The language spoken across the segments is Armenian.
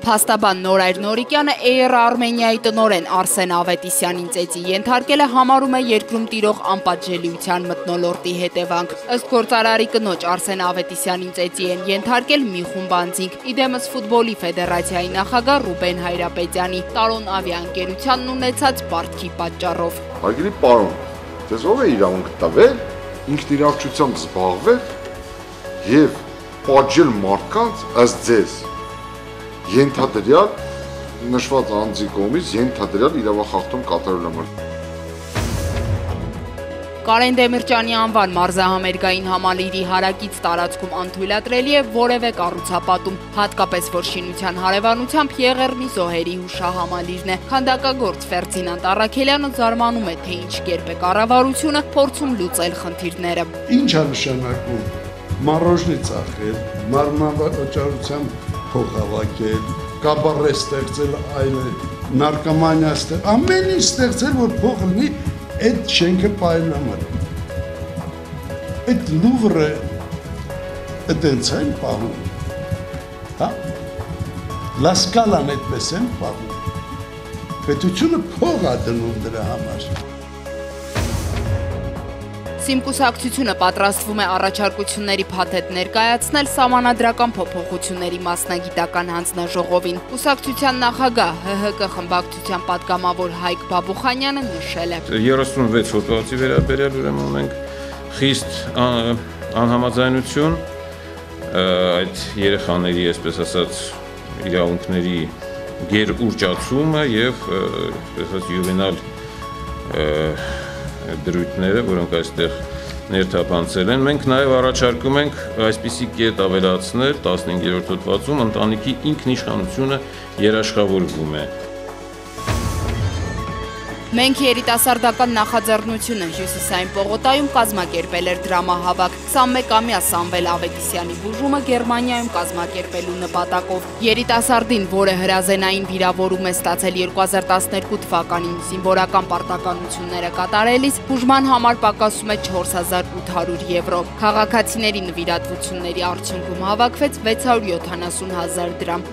Փաստաբան Նորայր Նորիկյանը ER Armenia-ի տնօրեն Արսեն Ավետիսյանին ծեծի ենթարկելը համարում է երկրում տիրող անպատժելիության մթնոլորտի հետևանք։ Ըստ գործարարի կնոջ Արսեն Ավետիսյանին ծեծի են ենթարկել մի խումբ անձինք, իդեմս ֆուտբոլի ֆեդերացիայի նախագահ Ռուբեն Հայրապետյանի Տարոն ավիաընկերությանն ունեցած պարտքի պատճառով։ Հարգելի պարոն, ձեզ ով է իրավունք տվել ինքն իր առողջությամբ զբաղվել եւ պատժել մարդկանց ըստ ձեզ ենթադրյալ նշված անձի կողմից ենթադրյալ իրավախախտում կատարելու համար։ Կարեն Դեմիրճյանի անվան մարզահամերգային համալիրի հարակից տարածքում անթույլատրելի է որևէ կառուցապատում, հատկապես որ շինության հարևանությամբ Եղեռնի զոհերի հուշահամալիրն է։ Քանդակագործ Ֆերդինանդ Առաքելյանը զարմանում է, թե ինչ կերպ է կառավարությունը փորձում լուծել խնդիրները։ Ինչ է նշանակում մառոժնի ծախել, մարմնավաճառության փող հավաքել, կաբարե ստեղծել, այլ նարկոմանիա ստեղծել, ամեն ինչ ստեղծել, որ փող լինի այդ շենքը պահելու համար։ Այդ Լուվրը այդպես են պահում, հա? Լասկալան այդպես են պահում։ Պետությունը փող է դնում դրա համար։ Սիմկուսակցությունը պատրաստվում է առաջարկությունների փաթեթ ներկայացնել Սահմանադրական փոփոխությունների մասնագիտական հանձնաժողովին։ Կուսակցության նախագահ ՀՀԿ խմբակցության պատգամավոր Հայկ Բաբուխանյանը նշել է. 36 հոդվածի վերաբերյալ ուրեմն ունենք խիստ անհամաձայնություն այդ երեխաների, այսպես ասած, իրավունքների գերուրճացումը եւ այսպես ասած յուվենալ դրույթները, որոնք այստեղ ներթափանցել են, մենք նաև առաջարկում ենք այսպիսի կետ ավելացնել 15-րդ հոդվածում ընտանիքի ինքնիշխանությունը երաշխավորվում է։ Մենք երիտասարդական նախաձեռնությունը Հյուսիսային պողոտայում կազմակերպել էր դրամահավաք 21-ամյա Սամվել Ավետիսյանի բուժումը Գերմանիայում կազմակերպելու նպատակով։ Երիտասարդին, որը հրազենային վիրավորում է ստացել 2012 թվականին զինվորական պարտականությունները կատարելիս, բուժման համար պակասում է 4800 եվրո։ Քաղաքացիների նվիրատվությունների արդյունքում հավաքվեց 670,000 դրամ։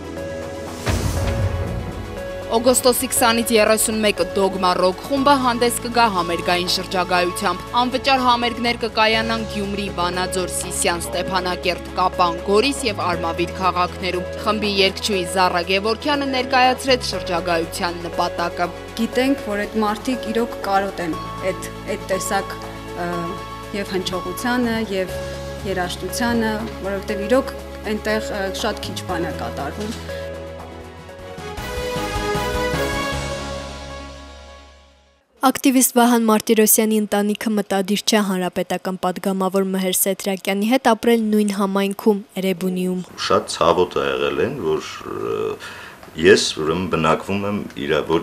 Օգոստոսի 20-ից 31-ը Դոգմա ռոք խումբը հանդես կգա համերգային շրջագայությամբ։ Անվճար համերգներ կկայանան Գյումրի, Վանաձոր, Սիսիան, Ստեփանակերտ, Կապան, Գորիս եւ Արմավիր քաղաքներում։ Խմբի երգչուհի Զառա Գևորգյանը ներկայացրեց շրջագայության նպատակը։ Գիտենք, որ այդ մարդիկ իրոք կարոտ են այդ տեսակ եւ հնչողությանը եւ երաժշտությանը, որովհետեւ իրոք այնտեղ շատ քիչ բան է կատարվում։ Ակտիվիստ Վահան Մարտիրոսյանի ընտանիքը մտադիր չէ հանրապետական պատգամավոր Մհեր Սեթրակյանի հետ ապրել նույն համայնքում Էրեբունիում։ Շատ ցավոտ է եղել են, որ ես ուրեմն բնակվում եմ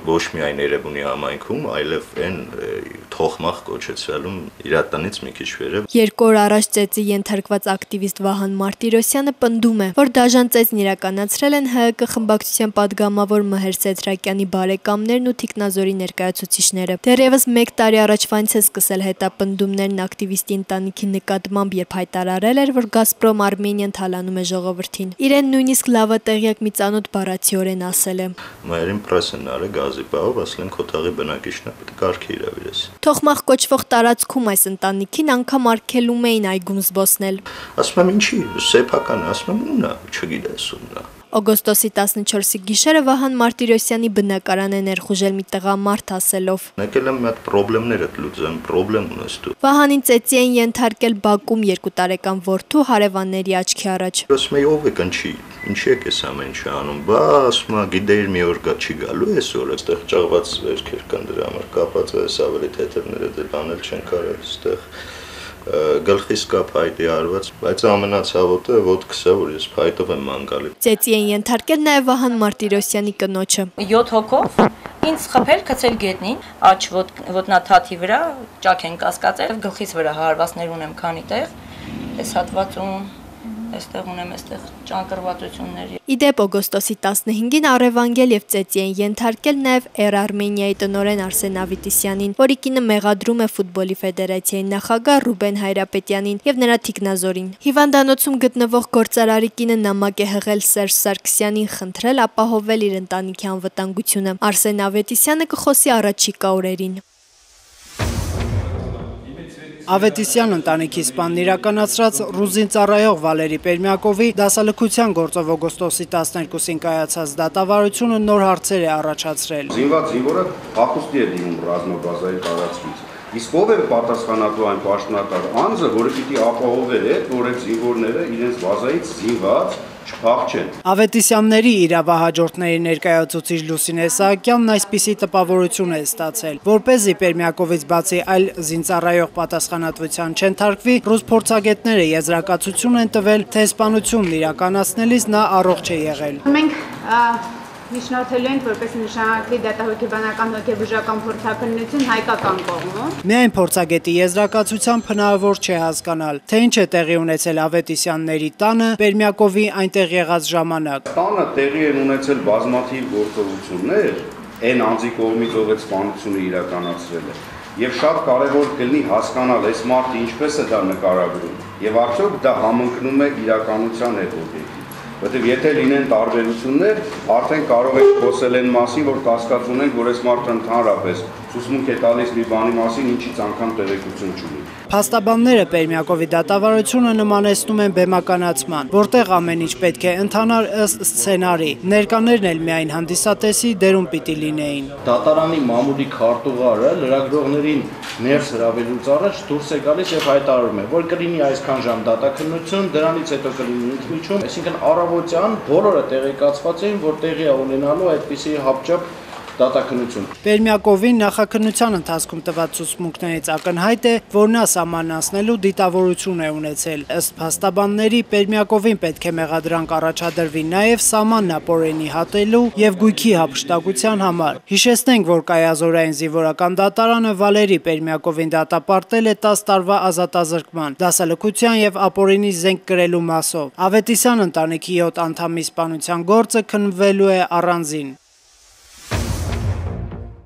ոչ միայն Էրեբունի համայնքում, այլև այն թոխմախ կոչեցվելում իր տնից մի քիչ վերև։ 2 օր առաջ ծեծի ենթարկված ակտիվիստ Վահան Մարտիրոսյանը պնդում է, որ դաժան ծեծն իրականացրել են ՀՀԿ խմբակցության պատգամավոր Մհեր Սեթրակյանի բարեկամներն ու թիկնազորի ներկայացուցիչները։ Դեռևս 1 տարի առաջվանից է սկսել հետապնդումներն ակտիվիստի ընտանիքի նկատմամբ, երբ հայտարարել էր, որ Գազպրոմ Արմենիան թալանում է ժողովրդին։ Իրեն նույնիսկ լավատեղյակ մի ծանոթ բառացիորեն ասել է. Մայրին պրես են արել գազի պահով, ասել են քո տաղի բնակիչն է, պետք է կարգի իրավիրես։ Թոխմախ կոչվող տարածքում այս ընտանիքին անգամ արգելում էին այգում զբոսնել։ Ասում եմ ինչի, սեփական, ասում եմ ումնա, չգիտես ումնա։ Օգոստոսի 14-ի գիշերը Վահան Մարտիրոսյանի բնակարան է ներխուժել մի տղամարդ ասելով. Եկել եմ մի հատ խնդիրներ լուծեմ, խնդրեմ ունես դու։ Վահանին ծեծի են ենթարկել Բաքում 2 տարեկան որդու հարևանների աչքի առաջ։ Ասում եմ ով է կնչի, ինչի եք էս ամեն ինչը անում, բա ասում եմ գիտեիր մի օր չի գալու այսօր, այստեղ ճաղված վերքեր կան դրա համար կապած, այս ավելի թեթևները դե բանել չեն կարել այստեղ։ Գլխիս կա փայտի արված, բայց ամենացավոտը ոտքս է, որ ես փայտով եմ ման գալի։ Ծեծի են ենթարկել նաև Վահան Մարտիրոսյանի կնոջը։ 7 հոգով ինձ խփել, գցել գետնին, աջ ոտնաթաթի վրա, ճաք են կասկածել, գլխիս վրա հարվածներ ունեմ քանի տեղ, այս հատվածում այստեղ ունեմ այստեղ ճանկռվածություններ։ Իդեպ օգոստոսի 15-ին առևանգել եւ ծեծի են ենթարկել նաեւ Air Armenia-ի տնօրեն Արսեն Ավետիսյանին, որի կինը մեղադրում է ֆուտբոլի ֆեդերացիայի նախագահ Ռուբեն Հայրապետյանին եւ նրա թիկնազորին։ Հիվանդանոցում գտնվող գործարարի կինը նամակ է հղել Սերժ Սարգսյանին խնդրել ապահովել իր ընտանիքի անվտանգությունը։ Արսեն Ավետիսյանը կխոսի առաջիկա օրերին։ Ավետիսյան ընտանիքի սպանն իրականացրած ռուզին ծառայող Վալերի Պերմյակովի դասալքության գործով օգոստոսի 12-ին կայացած դատավարությունը նոր հարցեր է առաջացրել։ Զինված զինվորը հախուստի է դիմում ռազմաբազայի տարածքից։ Իսկ ով է պատասխանատու այն պաշտոնակար անձը, որը պիտի ապահովել է, որ այդ զինվորները իրենց բազայից զինված չփախչեն։ Ավետիսյանների իրավահաջորդների ներկայացուցիչ Լուսինե Սահակյանն այսպիսի տպավորություն է ստացել, որպեսզի Պերմյակովից բացի այլ զինծառայող պատասխանատվության չենթարկվի, ռուս փորձագետները եզրակացություն են տվել, թե սպանությունն իրականացնելիս նա առողջ է եղել։ Մենք միջնորդելու ենք, որպեսզի նշանակվի դատահոգեբանական հոգեբուժական փորձաքննություն հայկական կողմում։ Միայն փորձագետի եզրակացությամբ հնարավոր չէ հասկանալ, թե ինչ է տեղի ունեցել Ավետիսյանների տանը Պերմյակովի այնտեղ եղած ժամանակ։ Տանը տեղի են ունեցել բազմաթիվ գործողություններ, այն անձի կողմից ով այդ սպանությունը իրականացրել է։ Եվ շատ կարևոր կլինի հասկանալ այս մարդը ինչպես է դա նկարագրում, եւ արդյոք դա համընկնում է իրականության հետ որտեղի։ Որտեղ եթե լինեն տարբերություններ, արդեն կարող եք խոսել այն մասին, որ կասկած ունենք, որ այս մարդը ընդհանրապես ցուցմունք է տալիս մի բանի մասին, ինչից անգամ տեղեկություն չունի։ Փաստաբանները Պերմյակովի դատավարությունը նմանեցնում են բեմականացման, որտեղ ամեն ինչ պետք է ընթանար ըստ սցենարի։ Ներկաներն էլ միայն հանդիսատեսի դերում պիտի լինեին։ Դատարանի մամուլի քարտուղարը լրագրողներին ներս հրավիրելուց առաջ դուրս է գալիս եւ հայտարարում է, որ կլինի այսքան ժամ դատաքննություն, դրանից հետո կլինի ընդմիջում, այսինքն առավոտյան բոլորը տեղեկացված էին, որ տեղի է ունենալու այդպիսի հապճապ դատաքննություն։ Պերմյակովին նախաքննության ընթացքում տված ցուցմունքներից ակնհայտ է, որ նա սահման անցնելու դիտավորություն է ունեցել։ Ըստ փաստաբանների Պերմյակովին պետք է մեղադրանք առաջադրվի նաև սահմանն ապօրինի հատելու եւ գույքի հափշտակության համար։ Հիշեցնենք, որ կայազորային զինվորական դատարանը Վալերի Պերմյակովին դատապարտել է 10 տարվա ազատազրկման, դասալքության եւ ապօրինի զենք կրելու մասով։ Ավետիսյան ընտանիքի 7 անդամի սպանության գործը քննվելու է առանձին։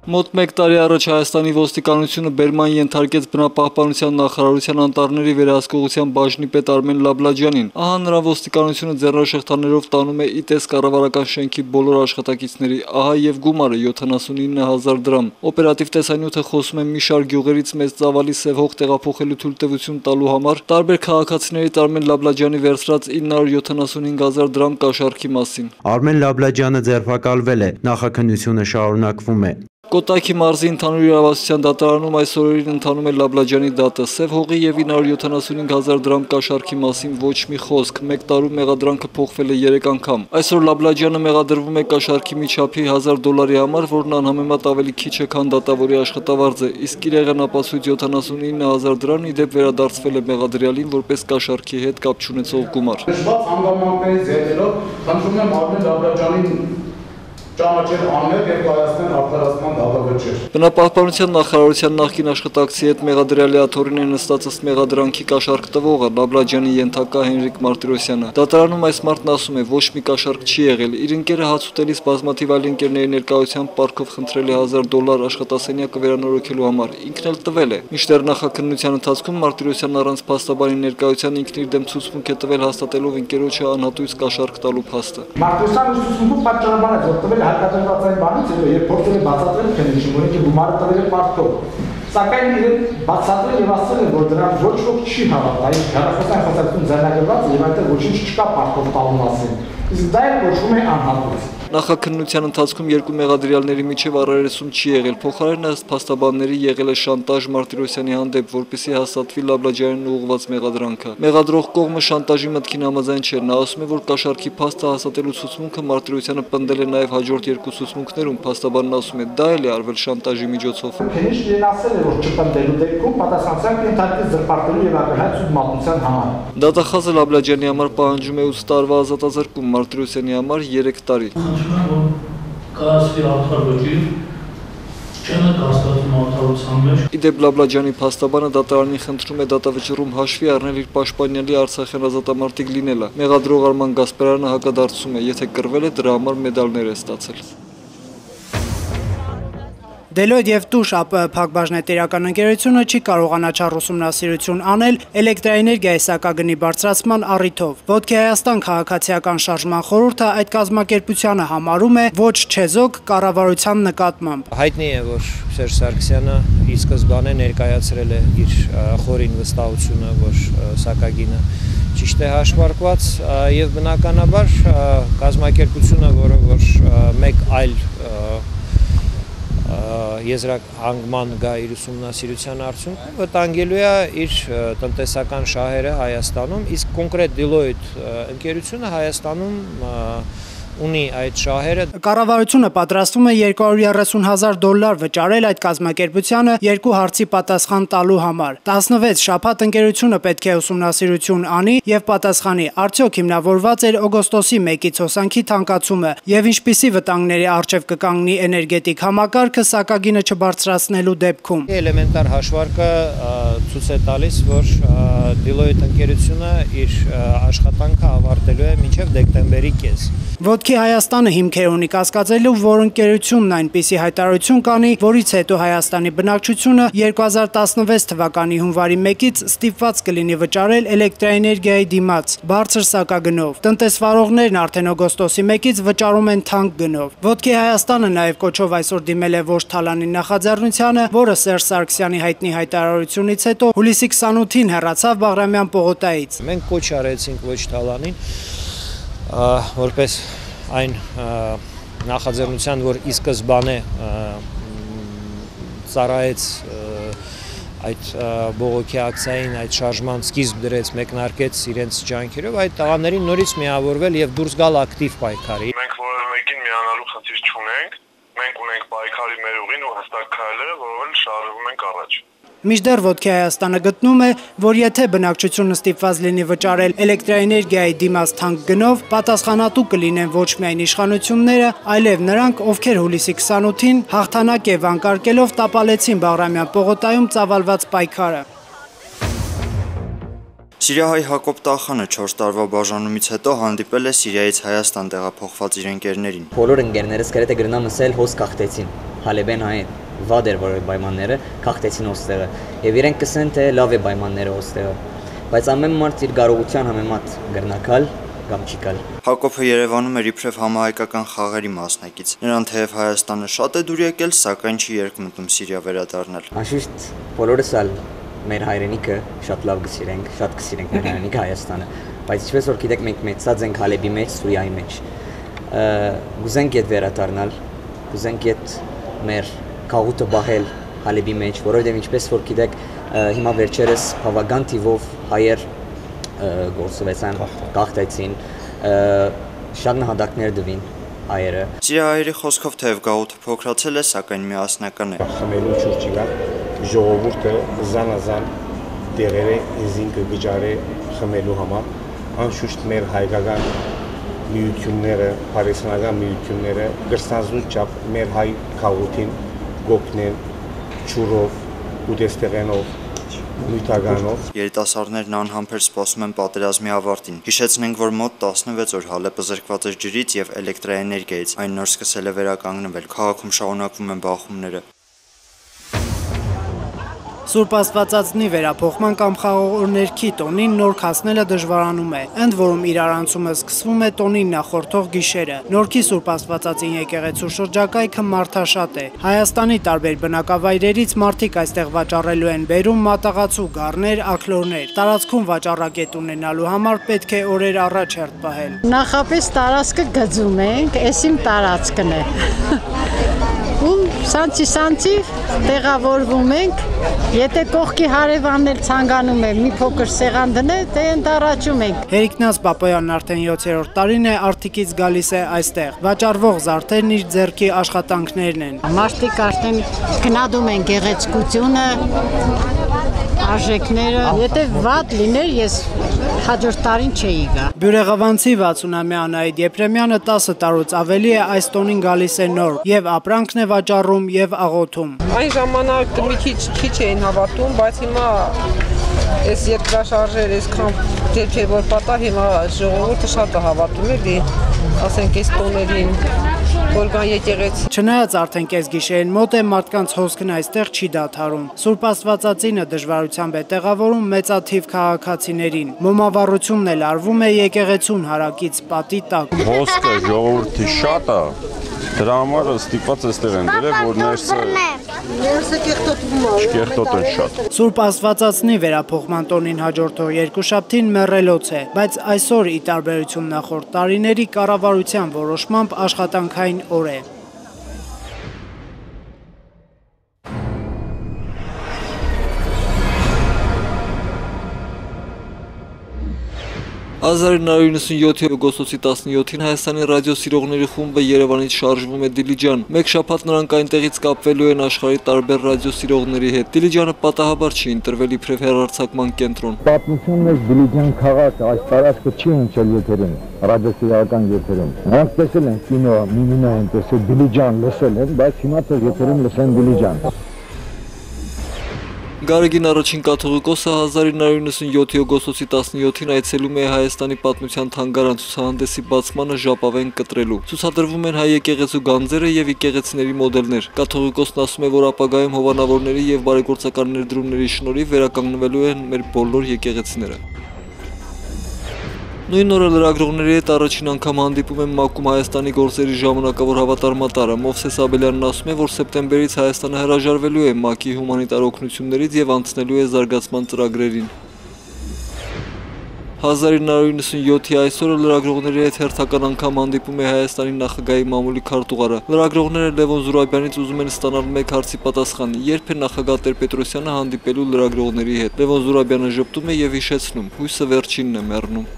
Մոտ 1 տարի առաջ Հայաստանի ոստիկանությունը բերման ենթարկեց բնապահպանության նախարարության անտառների վերահսկողության բաժնի պետ Արմեն Լաբլաջյանին։ Ահա նրա ոստիկանությունը ձեռնաշղթաներով տանում է ԻՏԵՍ կառավարական շենքի բոլոր աշխատակիցների, ահա եւ գումարը 79000 դրամ։ Օպերատիվ տեսանյութը խոսում է մի շարք գյուղերից մեծ ծավալի սև հող տեղափոխելու թույլտվություն տալու համար տարբեր քաղաքացիներից Արմեն Լաբլաջյանի վերցրած 975000 դրամ կաշառքի մասին։ Արմեն Լաբլաջյանը ձերբակալվել է, նախաքննությունը շարունակվում է։ Կոտայքի մարզի ընդհանուր իրավասության դատարանում այս օրերին ընթանում է Լաբլաջյանի դատը։ Սև հողի եւ 975000 դրամ կաշառքի մասին ոչ մի խոսք, 1 տարում մեղադրանքը փոխվել է 3 անգամ։ Այսօր Լաբլաջյանը մեղադրվում է կաշառքի միջափի $1000 համար, որն անհամեմատ ավելի քիչ է, քան դատավորի աշխատավարձը, իսկ իր եղանապացույց 79000 դրամն ի դեպ վերադարձվել է մեղադրյալին որպես կաշառքի հետ կապ չունեցող գումար։ Նշված հանգամանքներից հետո խնդրում եմ Արմեն Լաբլաջյանին ճանաչել անմեղ եւ կայացնել արտարացման դատավճիռ։ Բնապահպանության նախարարության նախկին աշխատակցի հետ մեղադրյալի աթոռին է նստած ըստ մեղադրանքի կաշառք տվողը Լաբլաջյանի ենթակա Հենրիկ Մարտիրոսյանը։ Դատարանում այս մարդն ասում է, ոչ մի կաշառք չի եղել։ Իր ընկերը հաց ուտելիս բազմաթիվ այլ ընկերների ներկայությամբ պարկով խնդրել է $1000 աշխատասենյակը վերանորոգելու համար։ Ինքն էլ տվել է։ Մինչդեռ նախաքննության ընթացքում Մարտիրոսյանն առանց փաստաբանի ներկայության ինքն իր դեմ ցուցմունք է տվել հաստատելով ընկերոջը անհատույց կաշառք տալու փաստը։ Մարտիրոսյանը ցուցմունքը պատճառաբան է գործել հարկադրված այն բանից հետո երբ փորձել է բացատրել թե նշում ունի գումարը տվել է պարտքով, սակայն իրեն բացատրել եւ ասել է որ դրան ոչ ոք չի հավատա, այն հեռախոսային խոսակցություն ձեռնարկված եւ այնտեղ ոչինչ չկա պարտքով տալու մասին, իսկ դա էլ կոչվում է անհատույց։ Նախաքննության ընթացքում երկու մեղադրյալների միջև առերեսում չի եղել, փոխարենն ըստ փաստաբանների եղել է շանտաժ Մարտիրոսյանի հանդեպ, որպեսզի հաստատվի Լաբլաջյանին ուղղված մեղադրանքը։ Մեղադրող կողմը շանտաժի մտքին համաձայն չէ, նա ասում է, որ կաշառքի փաստը հաստատելու ցուցմունքը Մարտիրոսյանը պնդել է նաև հաջորդ երկու ցուցմունքներում, փաստաբանն ասում է, դա էլ է արվել շանտաժի միջոցով։ Քննիչն ասել է, որ չպնդելու դեպքում պատասխանատվության կենթարկի զրպարտելու եւ ակնհայտ սուտ մատության համար։ Դատախազը Լաբլաջյանի համար պահանջում է 8 տարվա ազատազրկում, Մարտիրոսյանի համար 3 տարի։ Կայացվի արդար վճիռ, չեն կասկածում արդարության մեջ։ ի դեպ Լաբլաջյանի փաստաբանը դատարանին խնդրում է դատավճռում հաշվի առնել իր պաշտպանյալի արցախյան ազատամարտիկ լինելը։ Մեղադրող Արման Գասպարյանը հակադարձում է, եթե կռվել է, դրա համար մեդալներ է ստացել։ Deloitte եւ Tush ԱՊՀ փակbaşնետերական ընկերությունը չի կարողանա չար ուսումնասիրություն անել էլեկտրաէներգիայի սակագնի բարձրացման առիթով։ Ոտքի Հայաստան քաղաքացիական շարժման խորհուրդը այդ կազմակերպությանը համարում է ոչ չեզոք կառավարության նկատմամբ։ Հայտնի է, որ Սերժ Սարգսյանը ի սկզբանե ներկայացրել է իր խորին վստահությունը, որ սակագինը ճիշտ է հաշվարկված եւ բնականաբար կազմակերպությունը, որը որ մեկ այլ եզրահանգման գա իր ուսումնասիրության արդյունքում վտանգելու է իր տնտեսական շահերը Հայաստանում, իսկ կոնկրետ Deloitte ընկերությունը Հայաստանում ունի այդ շահերը։ Կառավարությունը պատրաստվում է $230,000 վճարել այդ կազմակերպությանը երկու հարցի պատասխան տալու համար։ 16 շաբաթ ընկերությունը պետք է ուսումնասիրություն անի եւ պատասխանի, արդյոք հիմնավորված էր օգոստոսի 1-ից հոսանքի թանկացումը եւ ինչպիսի վտանգների առջեւ կկանգնի էներգետիկ համակարգը սակագինը չբարձրացնելու դեպքում։ Էլեմենտար հաշվարկը ցույց է տալիս, որ Deloitte ընկերությունը իր աշխատանքը ավարտելու է մինչև դեկտեմբերի կես։ Ոտքի Հայաստանը հիմքեր ունի կասկածելու, որ ընկերությունն այնպիսի հայտարարություն կանի, որից հետո Հայաստանի բնակչությունը 2016 թվականի հունվարի 1-ից ստիպված կլինի վճարել էլեկտրաէներգիայի դիմաց բարձր սակագնով։ Տնտեսվարողներն արդեն օգոստոսի 1-ից վճարում են թանկ գնով։ Ոտքի Հայաստանը նաև կոչով այսօր դիմել է ոչ Թալանի նախաձեռնությանը, որը Սերժ Սարգսյանի հայտնի հայտարարությունից հետո հուլիսի 28-ին հեռացավ Բաղրամյան պողոտայից։ Մենք կոչ արեցինք ոչ Թալանին որպես այն նախաձեռնության, որ ի սկզբանե ծառայեց այդ բողոքի ակցիային, այդ շարժման սկիզբ դրեց, մեկնարկեց իրենց ջանքերով, այդ տղաներին նորից միավորվել եւ դուրս գալ ակտիվ պայքարի։ Մենք որևէ մեկին միանալու խնդիր չունենք, մենք ունենք պայքարի մեր ուղին ու հստակ քայլերը, որով շարժվում ենք առաջ։ Մինչդեռ Ոտքի Հայաստանը գտնում է, որ եթե բնակչությունը ստիպված լինի վճարել էլեկտրաէներգիայի դիմաց թանկ գնով, պատասխանատու կլինեն ոչ միայն իշխանությունները, այլև նրանք, ովքեր հուլիսի 28-ին հաղթանակ եւ անկարկելով տապալեցին Բաղրամյան պողոտայում ծավալված պայքարը։ Սիրիահայ Հակոբ Տախանը 4 տարվա բաժանումից հետո հանդիպել է Սիրիայից Հայաստան տեղափոխված իր ընկերներին։ Բոլոր ընկերներս գրեթե գրնամսել հոս կախտեցին։ Հալեբեն հայ վադեր որ պայմանները կախտեցին ոստեղը եւ իրենք կսեն թե լավ է պայմանները ոստեղը բայց ամեն մարդ իր կարողության համեմատ գրնակալ կամ չի կալ։ Հակոբը Երևանում էր իբրև համահայկական խաղերի մասնակից։ Նրան թեև Հայաստանը շատ է դուր եկել, սակայն չի երկմտում Սիրիա վերադառնալ։ Անշուշտ բոլորս ալ մեր հայրենիքը շատ լավ կսիրենք, շատ կսիրենք մեր հայրենիքը Հայաստանը, բայց ինչպես որ գիտեք մենք մեծած ենք Հալեբի մեջ, Սուրիայի մեջ։ Գուզենք իդ վերադառնալ, գուզենք իդ մեր քաղուտը բահել Հալեբի մեջ, որովհետև ինչպես որ գիտեք հիմա վերջերս բավական թիվով հայեր գործվեցան, կախտեցին, շատ նահատակներ դվին հայերը։ Սիրիահայերի խոսքով թեև գաղութը փոքրացել է, սակայն միասնական է։ Խմելու չուրջինա ժողովուրդը զանազան տեղերը ինձինքը գճարե խմելու համար, անշուշտ մեր հայկական միությունները, պարեսանական միությունները գրսանձնու չափ մեր հայ քաղուտին գոքնեն ճուրով, ուտեստեղենով, նույթագանով։ Երիտասարդներն անհամբեր սպասում են պատերազմի ավարտին։ Հիշեցնենք, որ մոտ 16 օր Հալեպը զրկված էր ջրից եւ էլեկտրաէներգիայից։ Այն նոր սկսել է վերականգնվել։ Քաղաքում շարունակվում են բախումները։ Սուրբ Աստվածածնի վերափոխման կամ խաղողորներքի տոնին նորք հասնելը դժվարանում է, ընդ որում իրարանցումը սկսվում է տոնին նախորդող գիշերը։ Նորքի Սուրբ Աստվածածին եկեղեցու շրջակայքը մարդաշատ է։ Հայաստանի տարբեր բնակավայրերից մարդիկ այստեղ վաճառելու են բերում մատաղացու գառներ, աքլորներ։ Տարածքում վաճառակետ ունենալու համար պետք է օրեր առաջ հերթ պահել։ Նախապես տարածքը գծում ենք, էս իմ տարածքն է։ Ու սանցի տեղավորվում ենք, եթե կողքի հարևանն էլ ցանկանում է մի փոքր սեղան դնել, դե ընդառաջում ենք։ Հերիկնաց Պապոյանն արդեն 7-րդ տարին է Արթիկից գալիս է այստեղ։ Վաճառվող զարդերն իր ձեռքի աշխատանքներն են։ Մարդիկ արդեն գնահատում են գեղեցկությունը, արժեքները։ Եթե վատ լիներ, ես հաջորդ տարին չէի գա։ Բյուրեղավանցի 60-ամյա Անահիտ Եփրեմյանը 10 տարուց ավելի է այս տոնին գալիս է նոր եւ ապրանքն է վաճառում եւ աղոթում։ Այն ժամանակ մի քիչ էին հավատում, բայց հիմա այս երկրաշարժեր այսքան դեպքեր որ պատահ, հիմա ժողովուրդը շատ է հավատում էլի, ասենք այս տոներին որ գան եկեղեցի։ Չնայած արդեն կես գիշերին մոտ է, մարդկանց հոսքն այստեղ չի դադարում։ Սուրբ Աստվածածինը դժվարությամբ է տեղավորում մեծաթիվ քաղաքացիներին։ Մոմավառությունն էլ արվում է եկեղեցուն հարակից պատի տակ։ Հոսքը ժողովրդի շատ է, դրա համար ստիպված էստեղ են դրել, որ ներսը կեղտոտ են շատ։ Սուրբ Աստվածածնի վերափոխման տոնին հաջորդող երկուշաբթին մեռելոց է, բայց այսօր ի տարբերություն նախորդ տարիների կառավարության որոշմամբ աշխատանքային օր է։ 1997 օգոստոսի 17-ին Հայաստանի ռադիոսիրողների խումբը Երևանից շարժվում է Դիլիջան։ Մեկ շաբաթ նրանք այնտեղից կապվելու են աշխարհի տարբեր ռադիոսիրողների հետ։ Դիլիջանը պատահաբար չի ընտրվել իբրև հեռարձակման կենտրոն։ Պատմությունն է Դիլիջան քաղաքը, այս տարածքը չի հնչել եթերին, ռադիոսիրական եթերին։ Նրանք տեսել են կինո, միմինա են տեսել, Դիլիջան լսել են, բայց հիմա թե եթերին լսեն Դիլիջան։ Գարեգին առաջին կաթողիկոսը 1997 օգոստոսի 17-ին այցելում է Հայաստանի պատմության թանգարան ցուցահանդեսի բացմանը ժապավեն կտրելու։ Ցուցադրվում են հայ եկեղեցու գանձերը եւ եկեղեցիների մոդելներ։ Կաթողիկոսն ասում է, որ ապագայում հովանավորների եւ բարեգործական ներդրումների շնորհիվ վերականգնվելու են մեր բոլոր եկեղեցիները։ Նույն օրը լրագրողների հետ առաջին անգամ հանդիպում են ՄԱԿ-ում Հայաստանի գործերի ժամանակավոր հավատարմատարը Մովսես Աբելյանն ասում է, որ սեպտեմբերից Հայաստանը հրաժարվելու է ՄԱԿ-ի հումանիտար օգնություններից եւ անցնելու է զարգացման ծրագրերին։ 1997-ի այսօրը լրագրողների հետ հերթական անգամ հանդիպում է Հայաստանի նախագահի մամուլի քարտուղարը։ Լրագրողները Լևոն Զուրաբյանից ուզում են ստանալ մեկ հարցի պատասխան՝ երբ է նախագահ Տեր-Պետրոսյանը հանդիպելու լրագրողների հետ։ Լևոն Զուրաբյանը ժպտում է եւ հիշեցնում՝ հույսը վերջինն է մեռնում։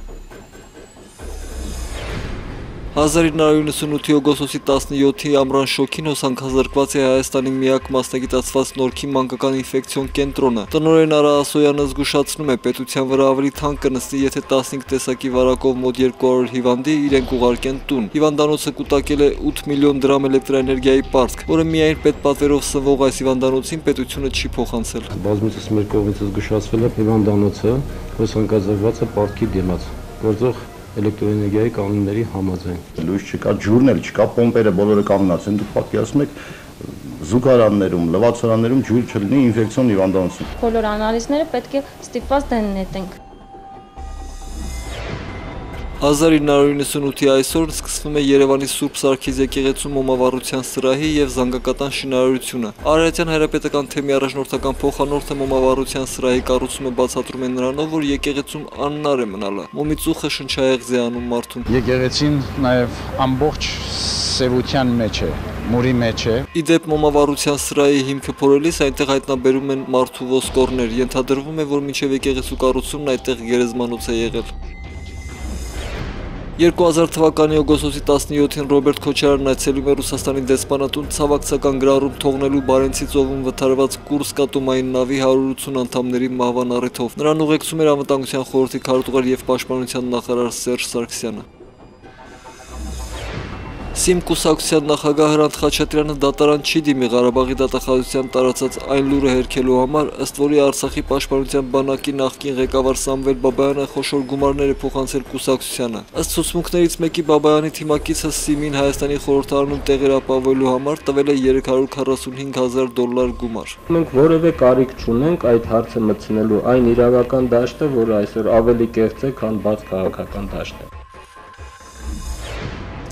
1998 օգոստոսի 17-ի ամռան շոքին հոսանքազրկված է Հայաստանի միակ մասնագիտացված նորքի մանկական ինֆեկցիոն կենտրոնը։ Տնօրեն Արա Ասոյանը զգուշացնում է, պետության վրա ավելի թանկ կնստի, եթե 15 տեսակի վարակով մոտ 200 հիվանդի իրենք ուղարկեն տուն։ Հիվանդանոցը կուտակել է 8 միլիոն դրամ էլեկտրաէներգիայի պարտք, որը միայն պետպատվերով սնվող այս հիվանդանոցին պետությունը չի փոխանցել։ Բազմիցս մեր կողմից զգուշացվել է հիվանդանոցը հոսանքազրկվածը պարտքի դիմաց, գործող էլեկտրոէներգիայի կանոնների համաձայն։ Լույս չկա, ջուրն էլ չկա, պոմպերը բոլորը կանգնած են, դուք պատկերացնում եք զուգարաններում, լվացարաններում ջուր չլինի ինֆեկցիոն հիվանդանոցում։ Բոլոր անալիզները պետք է ստիպված դենետենք։ 1998-ի այսօրն սկսվում է Երևանի Սուրբ Սարգիս եկեղեցու մոմավառության սրահի եւ զանգակատան շինարարությունը։ Արարատյան հայրապետական թեմի առաջնորդական փոխանորդը մոմավառության սրահի կառուցումը բացատրում է նրանով, որ եկեղեցում աննար է մնալը։ Մոմի ծուխը շնչահեղձ է անում մարդուն։ Եկեղեցին նաեւ ամբողջ սևության մեջ է, մուրի մեջ է։ Իդեպ մոմավառության սրահի հիմքը փորելիս այնտեղ հայտնաբերում են մարդու ոսկորներ։ Ենթադրվում է, որ մինչև եկեղեցու կառուցումն այդտեղ գերեզմանոց է եղել։ 2000 թվականի օգոստոսի 17-ին Ռոբերտ Քոչարյանն այցելում է Ռուսաստանի դեսպանատուն ցավակցական գրառում թողնելու Բարենցի ծովում վթարված Կուրսկատումային նավի 180 անդամների մահվան առիթով։ Նրան ուղեկցում էր Անվտանգության խորհրդի քարտուղար եւ Պաշտպանության նախարար Սերժ Սարգսյանը։ ՍԻՄ կուսակցության նախագահ Հրանտ Խաչատրյանը դատարան չի դիմի Ղարաբաղի դատախազության տարածած այն լուրը հերքելու համար, ըստ որի Արցախի պաշտպանության բանակի նախկին ղեկավար Սամվել Բաբայանը խոշոր գումարներ է փոխանցել կուսակցությանը։ Ըստ ցուցմունքներից մեկի Բաբայանի թիմակիցը ՍԻՄ-ին Հայաստանի խորհրդարանում տեղեր ապահովելու համար տվել է $345,000 գումար։ Մենք որևէ կարիք չունենք այդ հարցը մտցնելու այն իրավական դաշտը, որը այսօր ավելի կեղծ է, քան բաց քաղաքական դաշտը։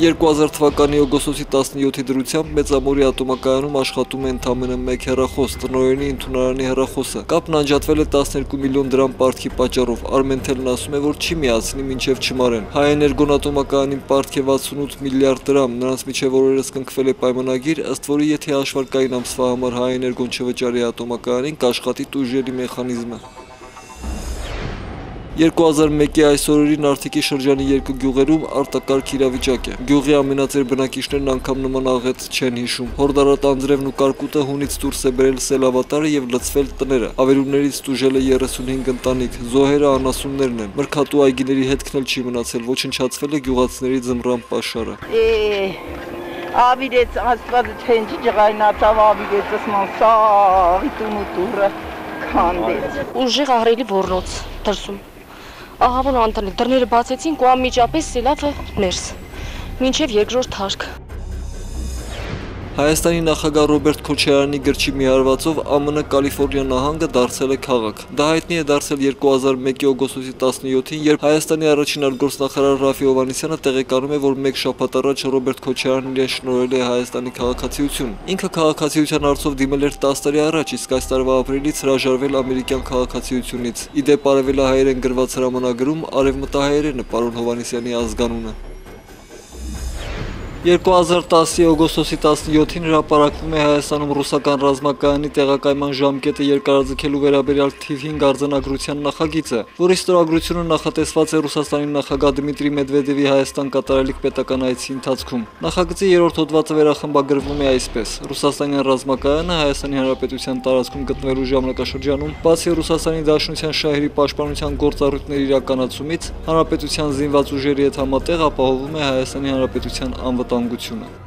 2000 թվականի օգոստոսի 17-ի դրությամբ Մեծամորի ատոմակայանում աշխատում է ընդամենը մեկ հեռախոս, տնօրենի ընդունարանի հեռախոսը։ Կապն անջատվել է 12 միլիոն դրամ պարտքի պատճառով։ Արմեն Թելն ասում է, որ չի միացնի մինչև չմարեն։ Հայէներգոն ատոմակայանին պարտք է 68 միլիարդ դրամ, նրանց միջև օրերս կնքվել է պայմանագիր, ըստ որի եթե հաշվարկային ամսվա համար Հայէներգոն չվճարի ատոմակայանին, կաշխատի տուժերի մեխանիզմը։ 2001-ի այս օրերին Արթիկի շրջանի 2 գյուղերում արտակարգ իրավիճակ է։ Գյուղի ամենածեր բնակիչներն անգամ նման աղետ չեն հիշում։ Հորդարատ անձրևն ու կարկուտը հունից դուրս է բերել սելավատարը եւ լցվել տները։ Ավերումներից տուժել է 35 ընտանիք, զոհերը անասուններն են։ Մրգատու այգիների հետքն էլ չի մնացել, ոչնչացվել է գյուղացիների ձմռան պաշարը։ Ավիրեց աստվածը չենջի ջղայնացավ, ավիրեց ասման սաղի տունուտուրը քանդեց։ Ուժեղ ահրելի ոռնոց դրսում։ Ահավոն անտնել, դռները բացեցին ու անմիջապես սելավը ներս, մինչև երկրորդ հարկը։ Հայաստանի նախագահ Ռոբերտ Քոչարյանի գրչի մի հարվածով ԱՄՆ Կալիֆոռնիա նահանգը դարձել է քաղաք։ Դա հայտնի է դարձել 2001-ի օգոստոսի 17-ին, երբ Հայաստանի առաջին արտգործնախարար Ռաֆի Հովհաննիսյանը տեղեկանում է, որ մեկ շաբաթ առաջ Ռոբերտ Քոչարյանն իրեն շնորհել է Հայաստանի քաղաքացիություն։ Ինքը քաղաքացիության հարցով դիմել էր 10 տարի առաջ, իսկ այս տարվա ապրիլից հրաժարվել ամերիկյան քաղաքացիությունից։ Ի դեպ արևելահայերեն գրված հրամանագրում արևմտահայերեն է պարոն Հովհաննիսյանի ազգանունը։ 2010-ի օգոստոսի 17-ին հրապարակվում է Հայաստանում ռուսական ռազմակայանի տեղակայման ժամկետը երկարաձգելու վերաբերյալ թիվ 5 արձանագրության նախագիծը, որի ստորագրությունը նախատեսված է Ռուսաստանի նախագահ Դմիտրի Մեդվեդևի Հայաստան կատարելիք պետական այցի ընթացքում։ Նախագծի երրորդ հոդվածը վերախմբագրվում է այսպես. Ռուսաստանյան ռազմակայանը Հայաստանի Հանրապետության տարածքում գտնվելու ժամանակաշրջանում, բացի Ռուսաստանի Դաշնության շահերի պաշտպանության գործառույթների իրականացումից, հանրապետության զինված ուժերի հետ համատեղ ապահովում է Հայաստանի Հանրապետության անվտանգությունը։